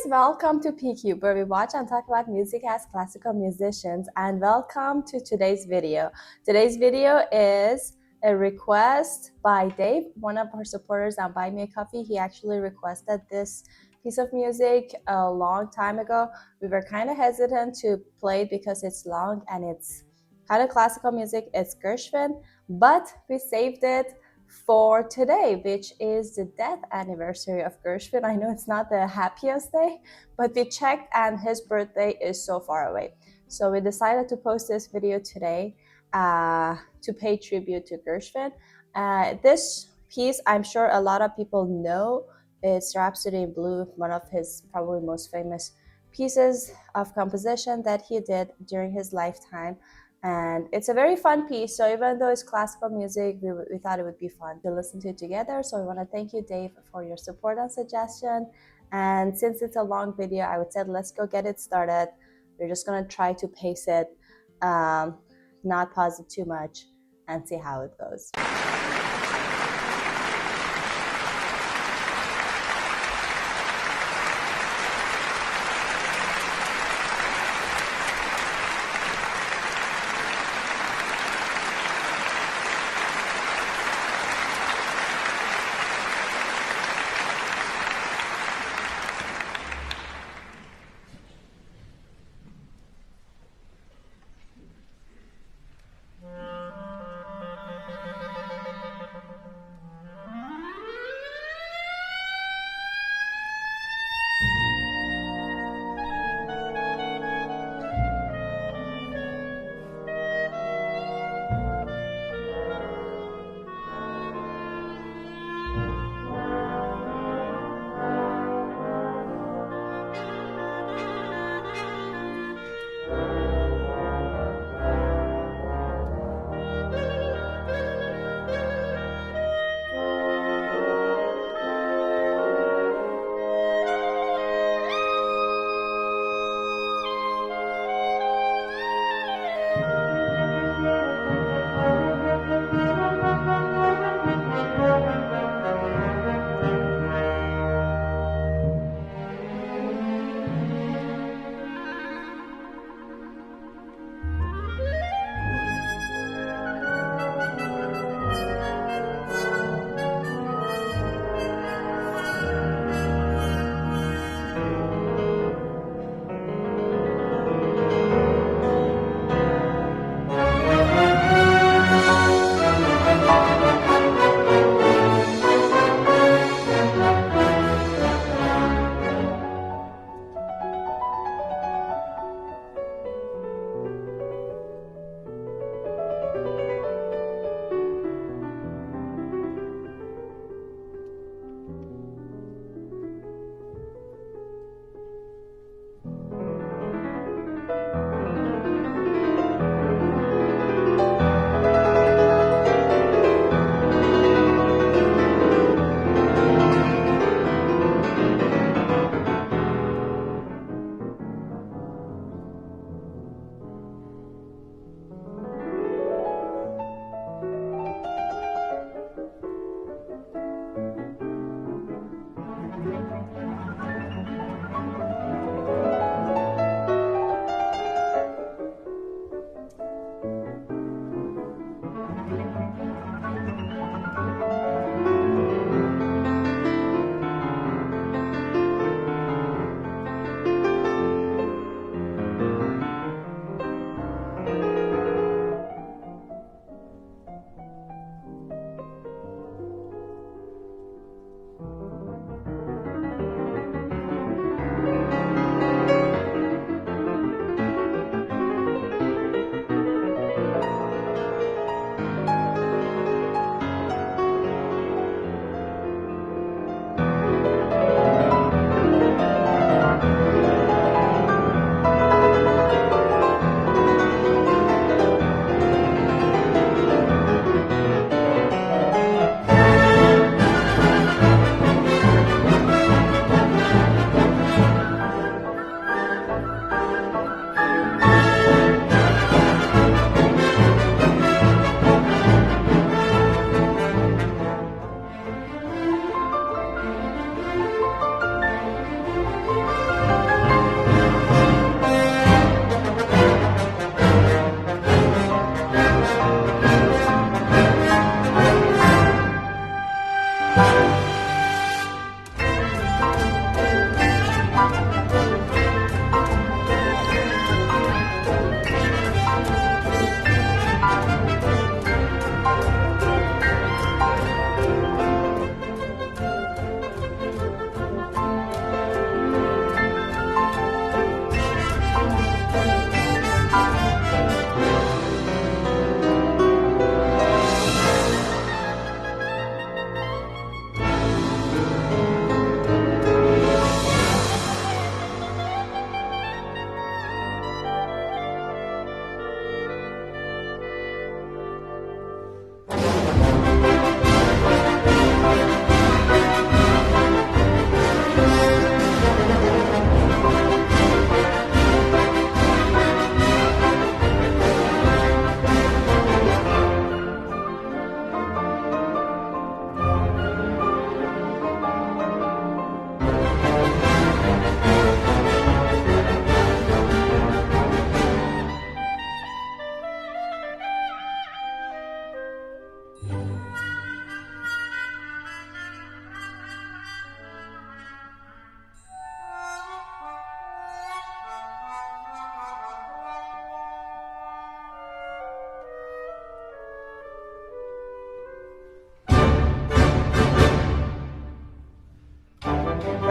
welcome to PQ, where we watch and talk about music as classical musicians, and welcome to today's video. Today's video is a request by Dave, one of our supporters on Buy Me a Coffee. He actually requested this piece of music a long time ago. We were kind of hesitant to play it because it's long and it's kind of classical music. It's Gershwin, but we saved it for today, which is the death anniversary of Gershwin. I know it's not the happiest day, but we checked and his birthday is so far away. So we decided to post this video today to pay tribute to Gershwin. This piece, I'm sure a lot of people know. It's Rhapsody in Blue, one of his probably most famous pieces of composition that he did during his lifetime. And it's a very fun piece, so even though it's classical music, we thought it would be fun to listen to together. So we want to thank you, Dave, for your support and suggestion. And since it's a long video, I would say let's go get it started. We're just going to try to pace it, not pause it too much, and see how it goes.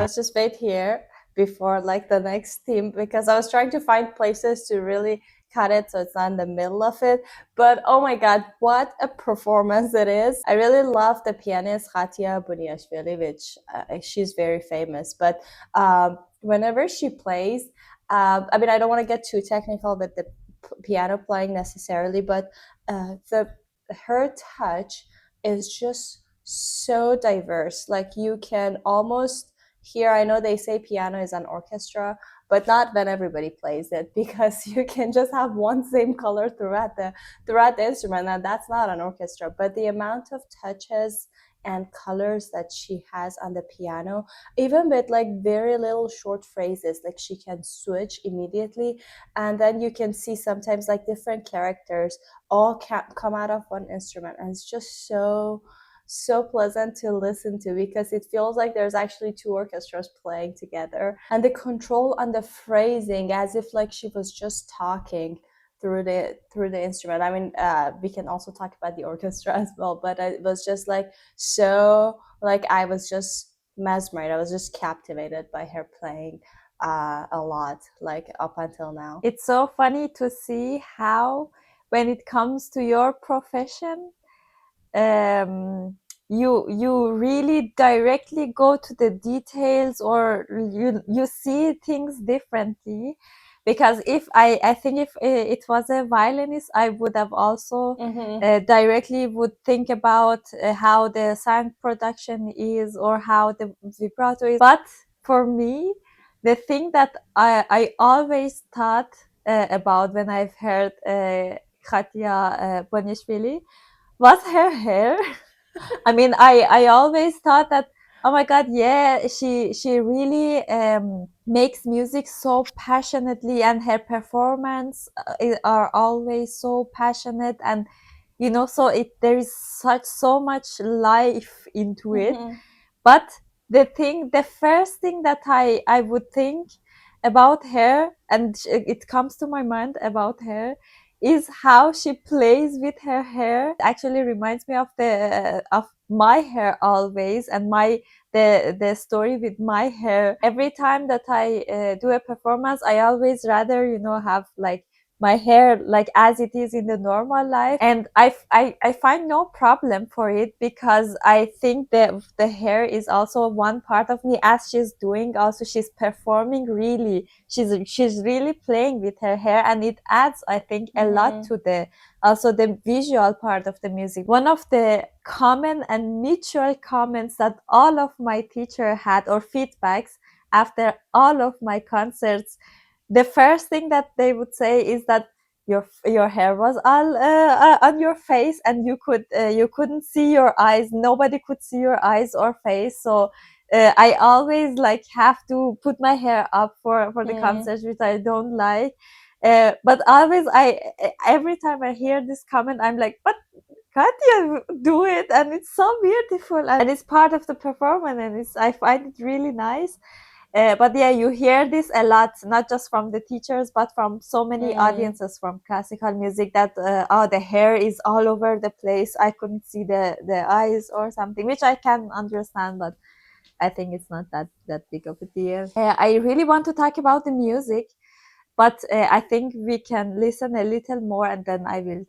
let's just wait here before like the next theme, because I was trying to find places to really cut it so it's not in the middle of it. But oh my god, what a performance it is. I really love the pianist Khatia Buniatishvili, which she's very famous, but whenever she plays, I mean, I don't want to get too technical with the piano playing necessarily, but her touch is just so diverse. Like you can almost hear, I know they say piano is an orchestra, but not when everybody plays it, because you can just have one same color throughout the instrument, and that's not an orchestra. But the amount of touches and colors that she has on the piano, even with like very little short phrases, like she can switch immediately, and then you can see sometimes like different characters all come out of one instrument, and it's just so pleasant to listen to, because it feels like there's actually two orchestras playing together, and the control on the phrasing, as if like she was just talking through the instrument. I mean, we can also talk about the orchestra as well, but it was just like so, like I was just mesmerized, I was just captivated by her playing a lot, like up until now. It's so funny to see how, when it comes to your profession, you really directly go to the details, or you see things differently. Because if I think if it was a violinist, I would have also directly would think about how the sound production is, or how the vibrato is. But for me, the thing that I always thought about when I've heard Khatia Buniatishvili was her hair. I mean, I always thought that, oh my god, yeah, she really makes music so passionately, and her performance are always so passionate, and you know, so there is so much life into it. But the first thing that I would think about her, and it comes to my mind about her, is how she plays with her hair. It actually reminds me of my hair always, and the story with my hair. Every time that I do a performance, I always rather, you know, have like my hair like as it is in the normal life, and I find no problem for it, because I think that the hair is also one part of me. As she's doing, also she's performing, really she's really playing with her hair, and it adds, I think, a lot to the also the visual part of the music. One of the common and mutual comments that all of my teacher had, or feedbacks after all of my concerts, the first thing that they would say is that your hair was all on your face, and you couldn't see your eyes. Nobody could see your eyes or face. So I always like have to put my hair up for the concerts, which I don't like. But always, every time I hear this comment, I'm like, but Katya, do it, and it's so beautiful, and it's part of the performance, and I find it really nice. But yeah, you hear this a lot, not just from the teachers, but from so many audiences from classical music, that oh, the hair is all over the place. I couldn't see the eyes or something, which I can understand, but I think it's not that big of a deal. I really want to talk about the music, but I think we can listen a little more, and then I will.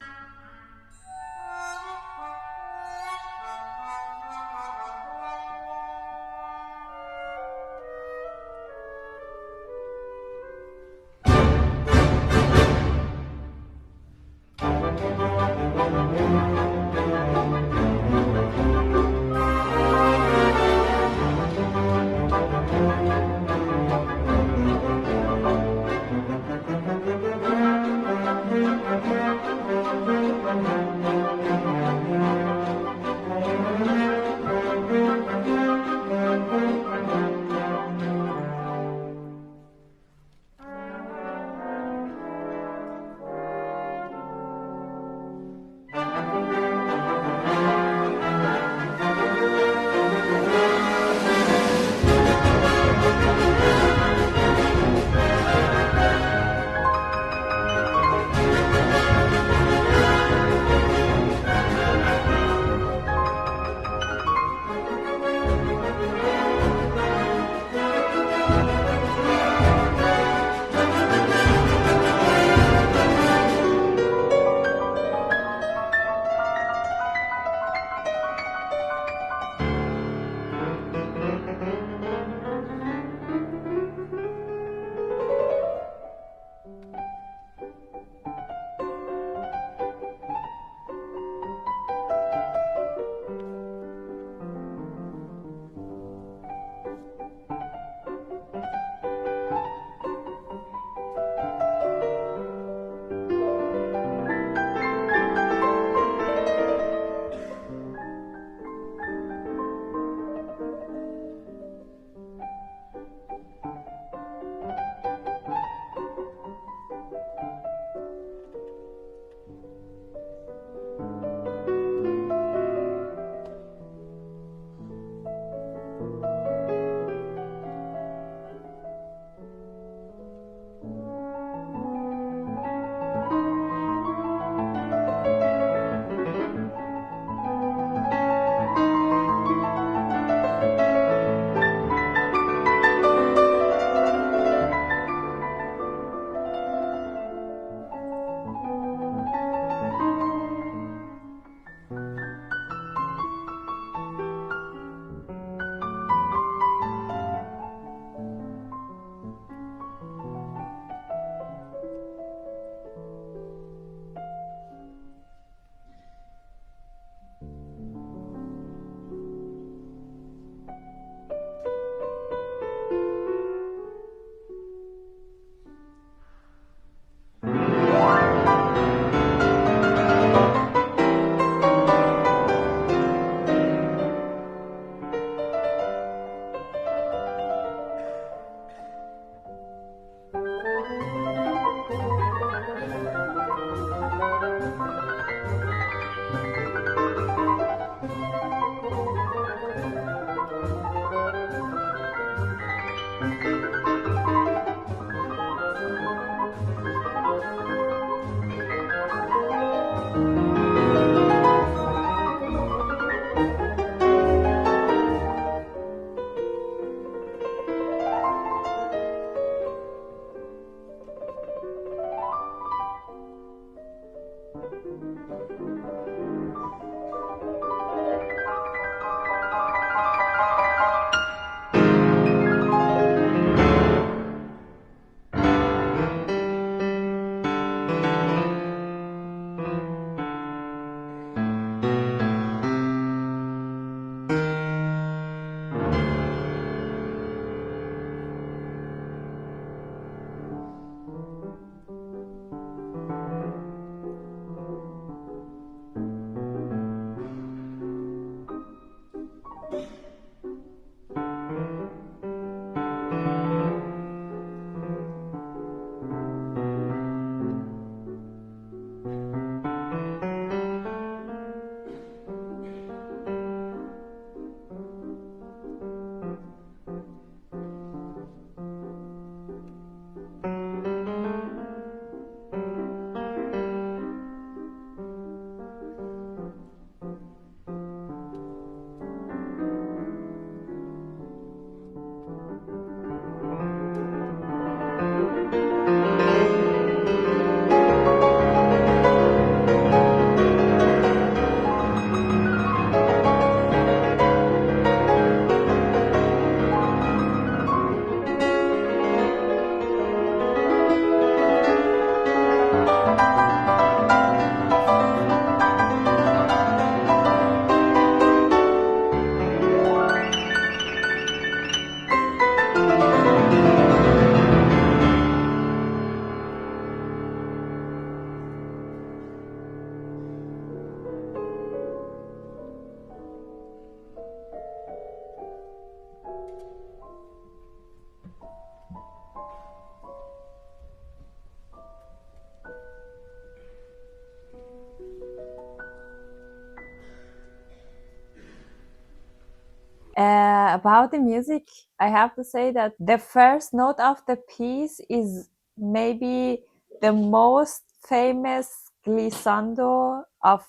about the music, I have to say that the first note of the piece is maybe the most famous glissando of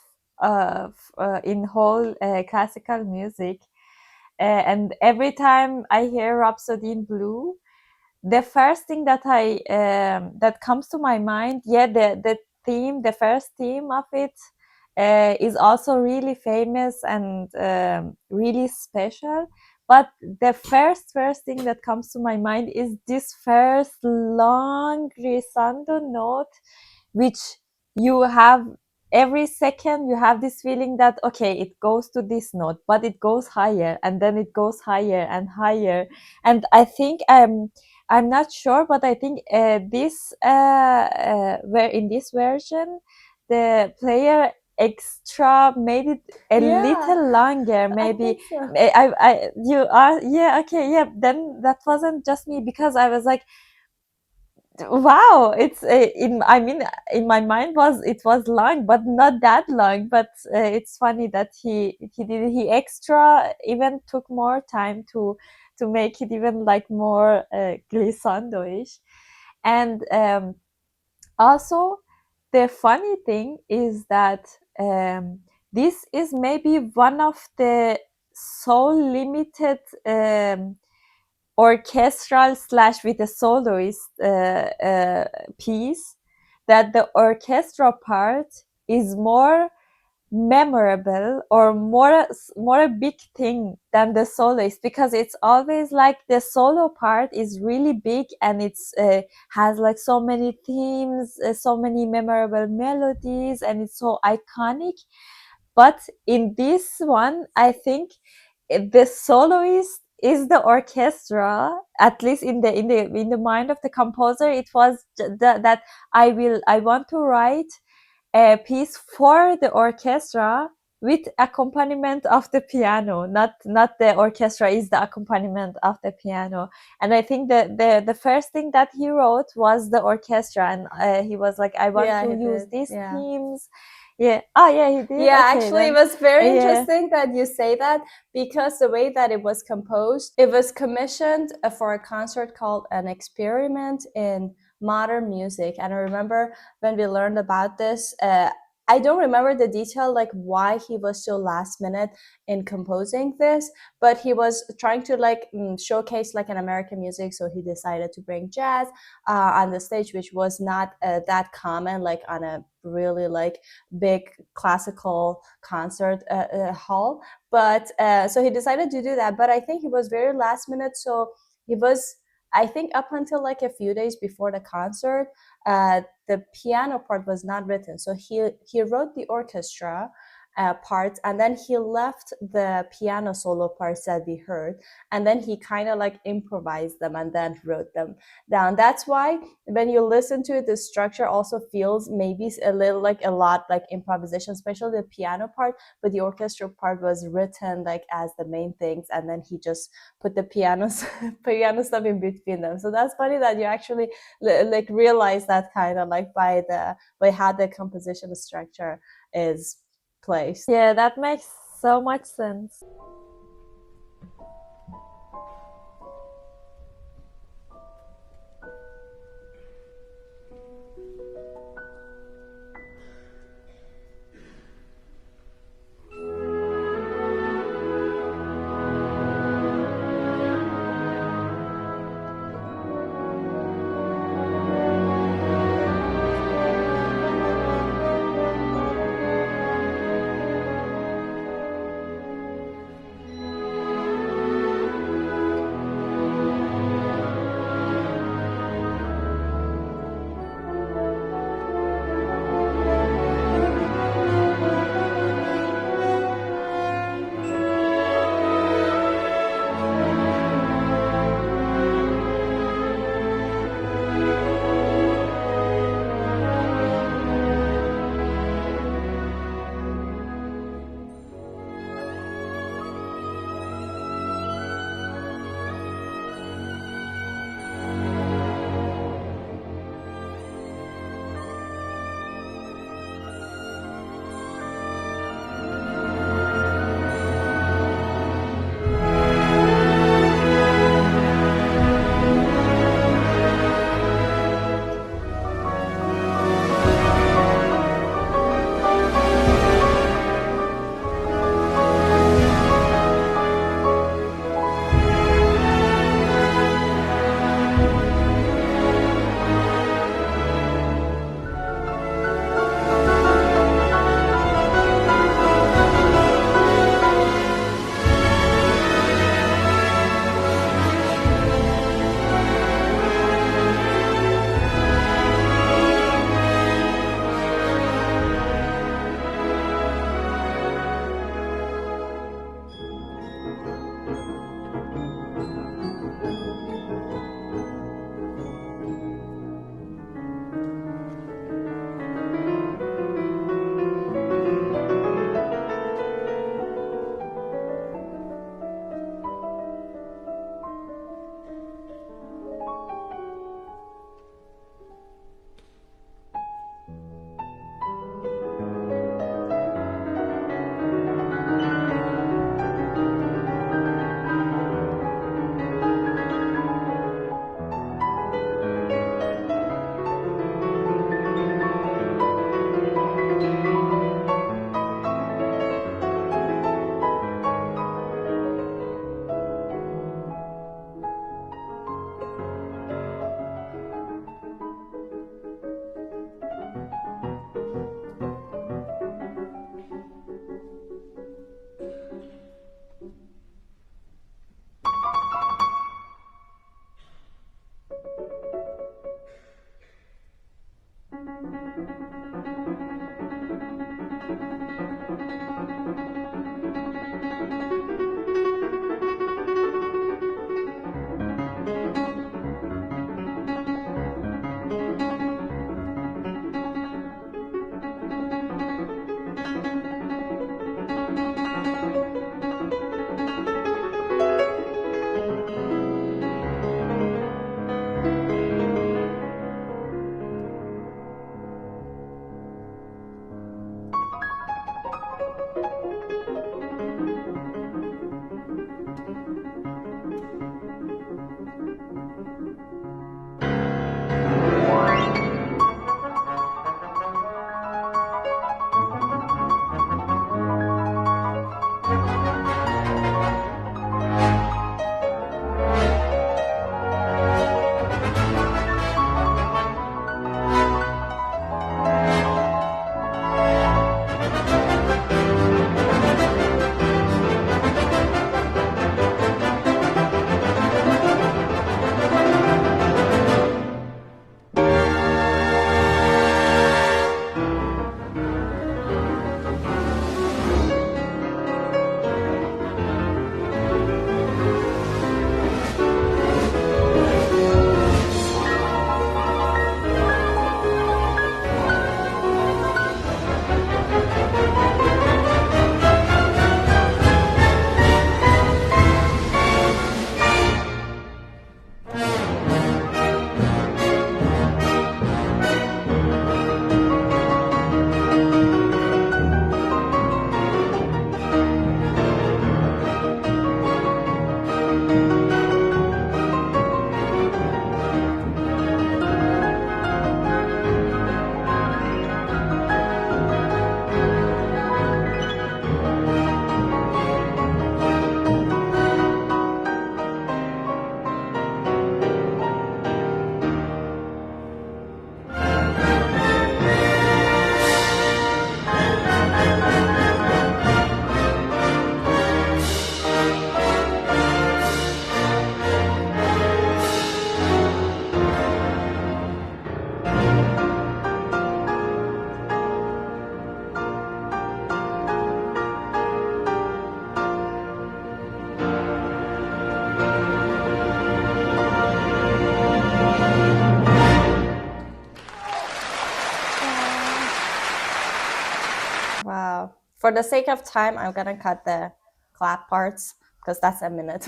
in whole classical music. And every time I hear Rhapsody in Blue, the first thing that I that comes to my mind, yeah, the theme, the first theme of it is also really famous and really special. But the first thing that comes to my mind is this first long glissando note, which you have every second you have this feeling that okay, it goes to this note, but it goes higher and then it goes higher and higher. And I think I'm not sure, but I think this where in this version the player extra made it a Yeah, little longer, I maybe. think so. I you are, yeah, okay, yeah, then that wasn't just me, because I was like, wow, it's in, I mean, in my mind was it was long, but not that long. But it's funny that he extra even took more time to make it even like more glissando-ish. And also the funny thing is that this is maybe one of the so limited orchestral slash with a soloist piece, that the orchestra part is more memorable or more a big thing than the soloist, because it's always like the solo part is really big and it's has like so many themes, so many memorable melodies, and it's so iconic. But in this one, I think the soloist is the orchestra, at least in the mind of the composer. It was that I want to write a piece for the orchestra with accompaniment of the piano, not the orchestra is the accompaniment of the piano. And I think the first thing that he wrote was the orchestra, and he was like, I want Yeah, to he use did. these Yeah. themes. Yeah, oh yeah, he did. Yeah, Okay, actually, it then was very yeah. interesting that you say that, because the way that it was composed, it was commissioned for a concert called An Experiment in Modern Music. And I remember when we learned about this, I don't remember the detail, like why he was so last minute in composing this, but he was trying to like showcase like an American music. So he decided to bring jazz on the stage, which was not that common, like on a really like big classical concert hall. But so he decided to do that. But I think he was very last minute. So he was, I think, up until like a few days before the concert, the piano part was not written. So he wrote the orchestra parts, and then he left the piano solo parts that we heard, and then he kind of like improvised them and then wrote them down. That's why when you listen to it, the structure also feels maybe a little like a lot like improvisation, especially the piano part. But the orchestral part was written like as the main things, and then he just put the piano stuff in between them. So that's funny that you actually like realize that kind of like by how the composition structure is placed. Yeah, that makes so much sense. Wow. For the sake of time, I'm gonna cut the clap parts because that's a minute.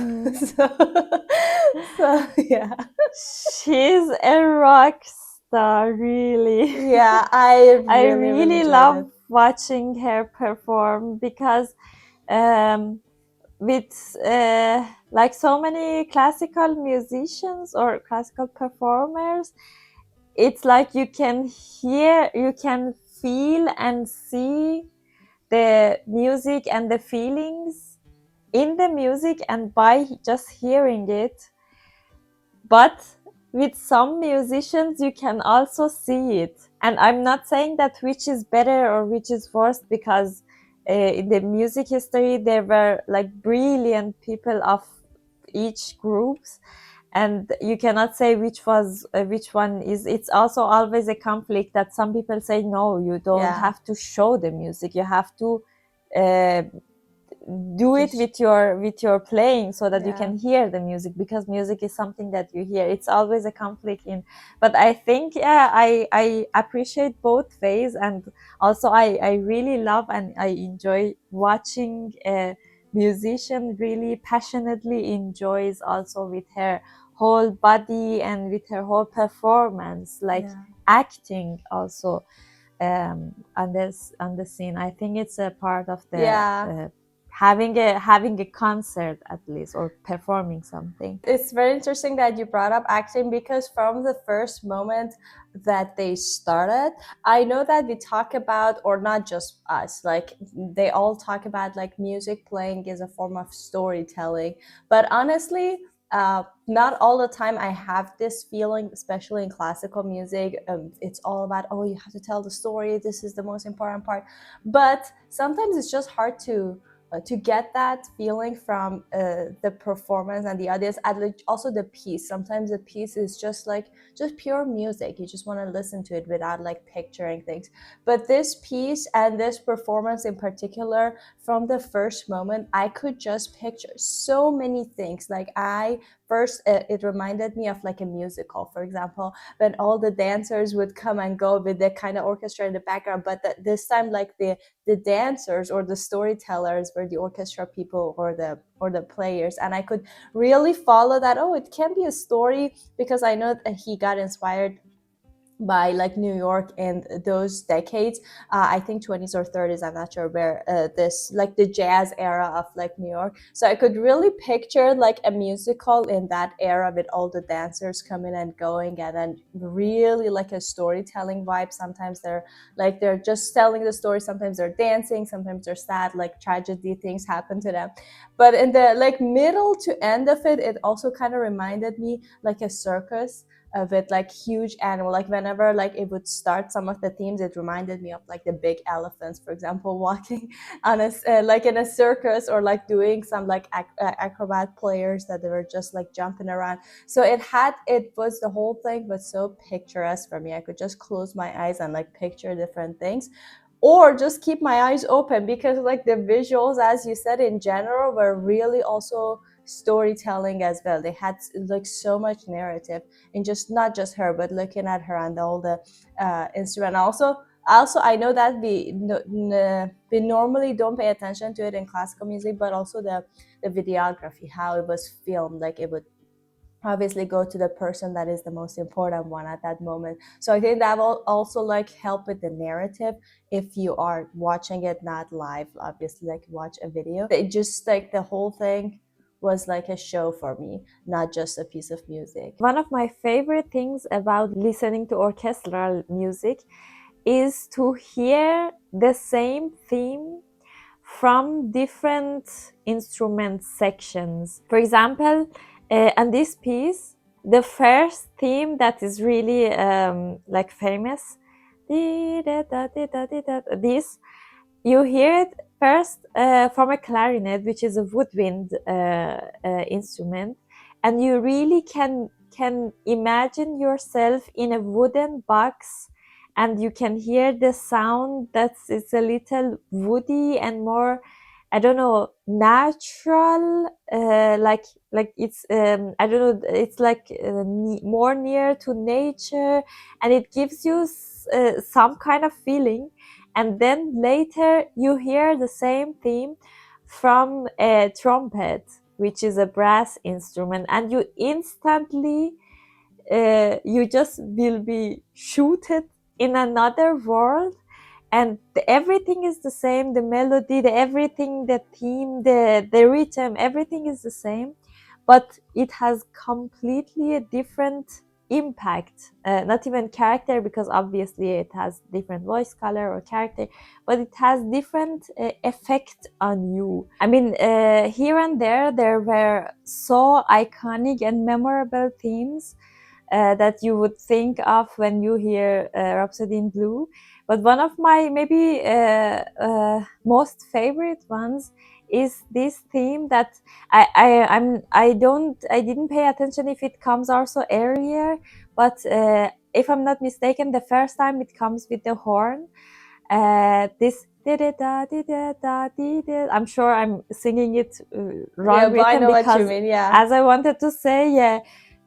So yeah. She's a rock star, really. Yeah, I I really really enjoyed love it. watching her perform because with like so many classical musicians or classical performers, it's like you can hear, you can feel and see the music and the feelings in the music and by just hearing it. But with some musicians you can also see it, and I'm not saying that which is better or which is worst, because in the music history there were like brilliant people of each groups, and you cannot say which one is. It's also always a conflict that some people say no, you don't have to show the music, you have to do it with your playing so that you can hear the music, because music is something that you hear. It's always a conflict in, but I think I appreciate both ways, and also I really love and I enjoy watching a musician really passionately enjoys also with her whole body and with her whole performance, like acting also on the scene. I think it's a part of the having a concert at least, or performing something. It's very interesting that you brought up acting, because from the first moment that they started, I know that we talk about, or not just us, like they all talk about like music playing is a form of storytelling. But honestly, not all the time I have this feeling, especially in classical music. It's all about, oh, you have to tell the story, this is the most important part. But sometimes it's just hard to to get that feeling from the performance and the audience, and like also the piece. Sometimes the piece is just pure music, you just want to listen to it without like picturing things. But this piece and this performance in particular, from the first moment I could just picture so many things. Like I first it reminded me of like a musical, for example, when all the dancers would come and go with the kind of orchestra in the background, but this time like the dancers or the storytellers were the orchestra people or the players, and I could really follow that. Oh, it can be a story, because I know that he got inspired by like New York in those decades. I think 20s or 30s, I'm not sure where, this like the jazz era of like New York. So I could really picture like a musical in that era with all the dancers coming and going, and then really like a storytelling vibe. Sometimes they're just telling the story, sometimes they're dancing, sometimes they're sad, like tragedy things happen to them. But in the like middle to end of it, it also kind of reminded me like a circus with like huge animal. Like whenever like it would start some of the themes, it reminded me of like the big elephants, for example, walking on a like in a circus, or like doing some like acrobat players that they were just like jumping around. So it was, the whole thing was so picturesque for me. I could just close my eyes and like picture different things, or just keep my eyes open, because like the visuals, as you said, in general were really also storytelling as well. They had like so much narrative in just not just her, but looking at her and all the instrument. Also I know that we normally don't pay attention to it in classical music, but also the videography, how it was filmed. Like it would obviously go to the person that is the most important one at that moment. So I think that will also like help with the narrative if you are watching it not live, obviously, like watch a video. It just like the whole thing was like a show for me, not just a piece of music. One of my favorite things about listening to orchestral music is to hear the same theme from different instrument sections. For example, on this piece, the first theme that is really like famous, this, you hear it first from a clarinet, which is a woodwind instrument, and you really can imagine yourself in a wooden box, and you can hear the sound that's it's a little woody and more, I don't know, natural, like it's I don't know, it's like more near to nature, and it gives you some kind of feeling. And then later you hear the same theme from a trumpet, which is a brass instrument, and you instantly you just will be shooted in another world, and everything is the same, the melody, the everything, the theme, the rhythm, everything is the same, but it has completely a different impact, not even character, because obviously it has different voice color or character, but it has different effect on you. I mean, here and there were so iconic and memorable themes that you would think of when you hear Rhapsody in Blue. But one of my maybe most favorite ones is this theme that I didn't pay attention if it comes also earlier, but if I'm not mistaken, the first time it comes with the horn. This I'm sure I'm singing it wrong Yeah, but I rhythm, know what you because mean. Yeah. as I wanted to say, yeah,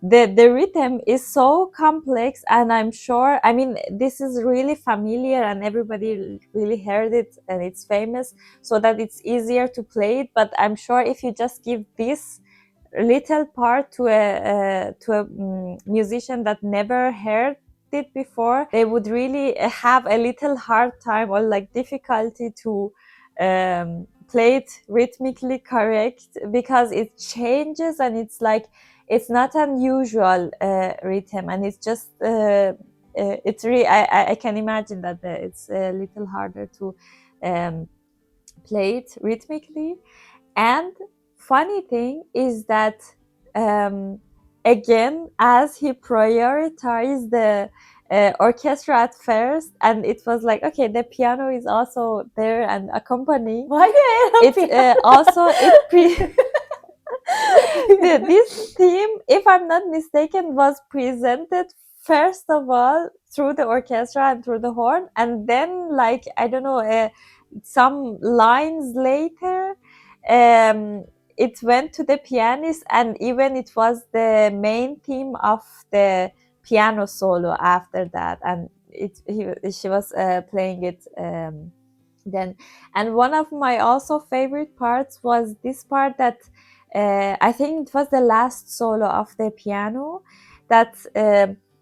the rhythm is so complex, and I'm sure, I mean, this is really familiar and everybody really heard it and it's famous, so that it's easier to play it. But I'm sure if you just give this little part to a musician that never heard it before, they would really have a little hard time or like difficulty to play it rhythmically correct, because it changes and it's like it's not unusual rhythm, and it's just it's really I can imagine that it's a little harder to play it rhythmically. And funny thing is that again, as he prioritized the orchestra at first, and it was like, okay, the piano is also there and accompanying. Why did I It also this theme, if I'm not mistaken, was presented first of all through the orchestra and through the horn, and then, like, I don't know, some lines later, it went to the pianist, and even it was the main theme of the piano solo after that, and she was playing it then. And one of my also favorite parts was this part that I think it was the last solo of the piano, that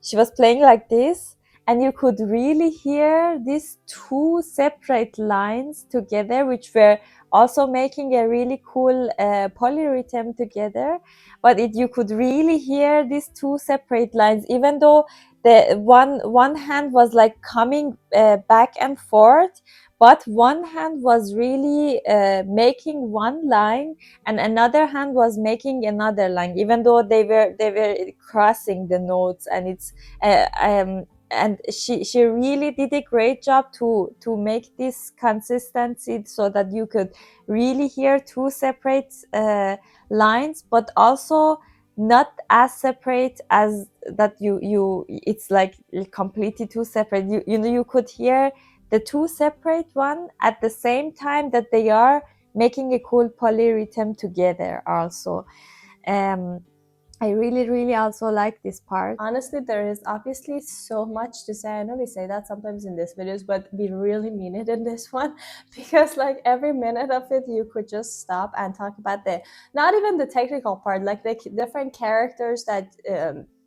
she was playing like this, and you could really hear these two separate lines together, which were also making a really cool polyrhythm together. But you could really hear these two separate lines, even though the one hand was like coming back and forth, but one hand was really making one line, and another hand was making another line, even though they were crossing the notes. And it's and she really did a great job to make this consistency, so that you could really hear two separate lines, but also not as separate as that you it's like completely two separate. You could hear the two separate one at the same time that they are making a cool polyrhythm together also. I really also like this part. Honestly, there is obviously so much to say. I know we say that sometimes in these videos, but we really mean it in this one, because like every minute of it, you could just stop and talk about the, not even the technical part, like the different characters that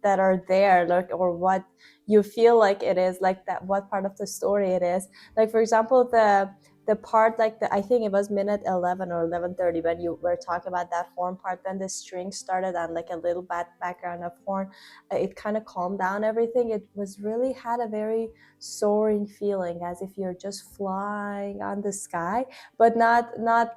are there, like, or what you feel like it is, like that, what part of the story it is. Like, for example, the part, like I think it was minute 11 or 11:30 when you were talking about that horn part, then the string started and like a little background of horn, it kind of calmed down everything. It was really had a very soaring feeling, as if you're just flying on the sky, but not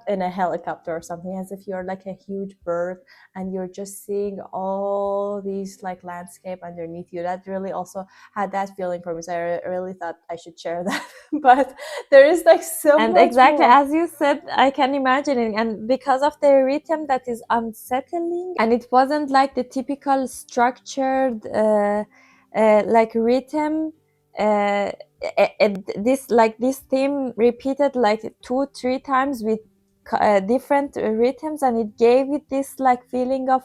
in a helicopter or something, as if you're like a huge bird and you're just seeing all these like landscape underneath you. That really also had that feeling for me, so I really thought I should share that. But there is like so And much exactly more. as you said, I can imagine it. And because of the rhythm that is unsettling, and it wasn't like the typical structured like rhythm, this theme repeated like 2-3 times with different rhythms, and it gave it this like feeling of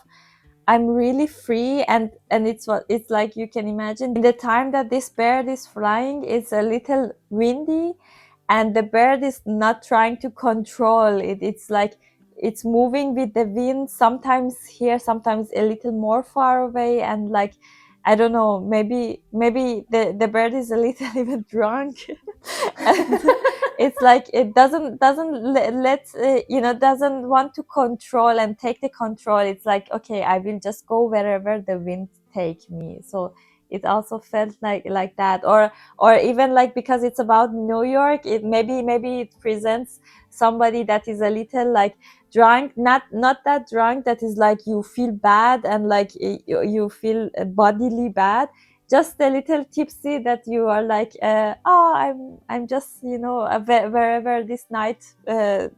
I'm really free. And it's like, you can imagine, in the time that this bird is flying, it's a little windy, and the bird is not trying to control it. It's like it's moving with the wind, sometimes here, sometimes a little more far away. And like, I don't know, maybe the bird is a little even drunk. And it's like it doesn't let doesn't want to control and take the control. It's like, okay, I will just go wherever the wind take me. So it also felt like that. Or even like, because it's about New York, it maybe it presents somebody that is a little like drunk, not that drunk that is like you feel bad, and like you feel bodily bad, just a little tipsy, that you are like, oh, I'm just, wherever this night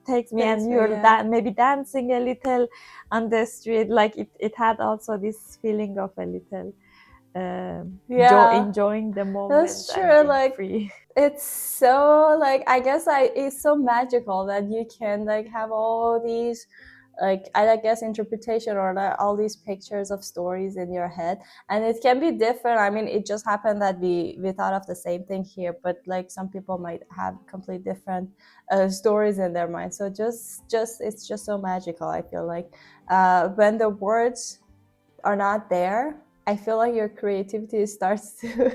takes me. And you're maybe dancing a little on the street. Like it had also this feeling of a little enjoying the moment. That's and true. being Like, free. it's so, like, I guess it's so magical that you can like have all these, like, I guess interpretation, or like all these pictures of stories in your head, and it can be different. I mean, it just happened that we thought of the same thing here, but like some people might have complete different stories in their mind. So just it's just so magical. I feel like when the words are not there, I feel like your creativity starts to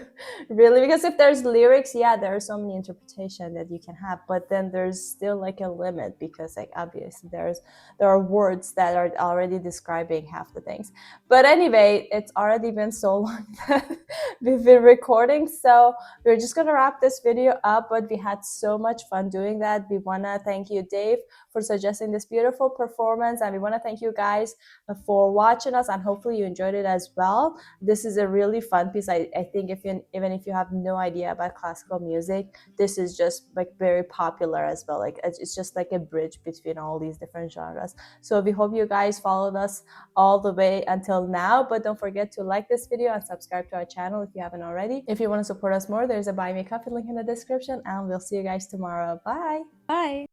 really, because if there's lyrics, yeah, there are so many interpretations that you can have, but then there's still like a limit, because like obviously there are words that are already describing half the things. But anyway, it's already been so long that we've been recording, so we're just gonna wrap this video up. But we had so much fun doing that. We wanna thank you, Dave, for suggesting this beautiful performance, and we want to thank you guys for watching us, and hopefully you enjoyed it as well. well. This is a really fun piece. I think even if you have no idea about classical music, this is just like very popular as well. Like it's just like a bridge between all these different genres. So we hope you guys followed us all the way until now, but don't forget to like this video and subscribe to our channel if you haven't already. If you want to support us more, there's a buy me a coffee link in the description, and we'll see you guys tomorrow. Bye. Bye.